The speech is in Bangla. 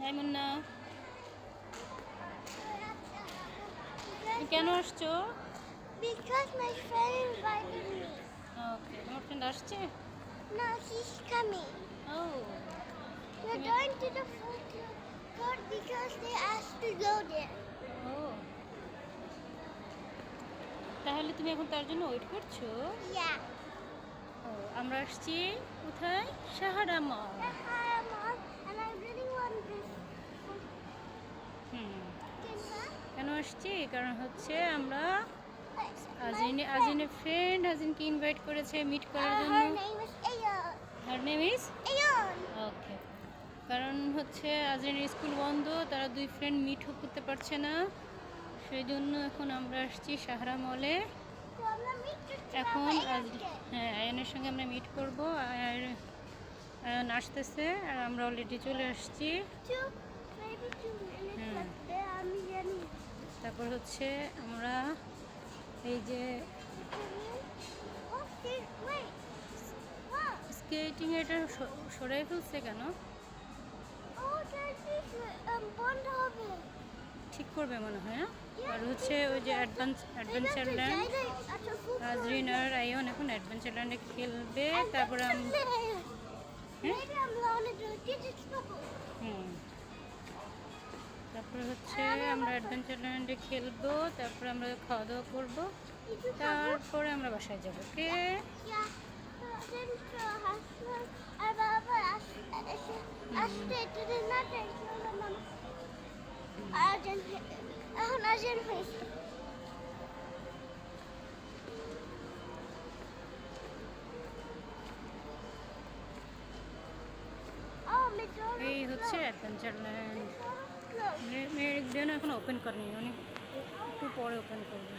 তাই মুন্না, কেন আসছো? Because my friend invited me. ওকে, তোমার ফ্রেন্ড আসছে? No, he's coming. O We're going to the food court because they asked to go there. ও, তাহলে তুমি এখন তার জন্য ওয়েট করছো? Yeah. ও, আমরা আসছি কোথায়? সাহারা মল। Hi, Mom. And I really want this. Hmm, Can কেন আসছি? কারণ হচ্ছে আমরা I? আজিনের ফ্রেন্ড আজিনকে ইনভাইট করেছে মিট করার জন্য। Her name is Ayon. Her name is Ayon. ওকে। কারণ হচ্ছে আজিনের স্কুল বন্ধ, তারা দুই ফ্রেন্ড মিট করতে পারছে না, সেই জন্য এখন আমরা আসছি সাহারা মলে। So I'm gonna meet you এখন tomorrow. হ্যাঁ, আয়নের সঙ্গে আমরা মিট করবো। আয়ন আসতেছে আর আমরা অলরেডি চলে আসছি। Maybe 2 minutes Hmm. left there. I'm getting. তারপর হচ্ছে আমরা এই যে Okay, wait. What? স্কেটিং এটা সরাই ফেলছে কেন? Oh, there's this bond of it. ঠিক করবে মনে হয়। আর হচ্ছে ওই যে অ্যাডভেঞ্চার ল্যান্ড, আজরিন আর আয়ন এখন অ্যাডভেঞ্চার ল্যান্ডে খেলবে। তারপরে তারপরে হচ্ছে আমরা অ্যাডভেঞ্চার ল্যান্ডে খেলবো, তারপরে আমরা খাওয়া দাওয়া করবো, তারপরে আমরা বাসায় যাবো। ওকে, এই হচ্ছে অ্যাডভেঞ্চার ল্যান্ড। মেয়ের জন্য এখন ওপেন করেনি, অনেক একটু পরে ওপেন করবে।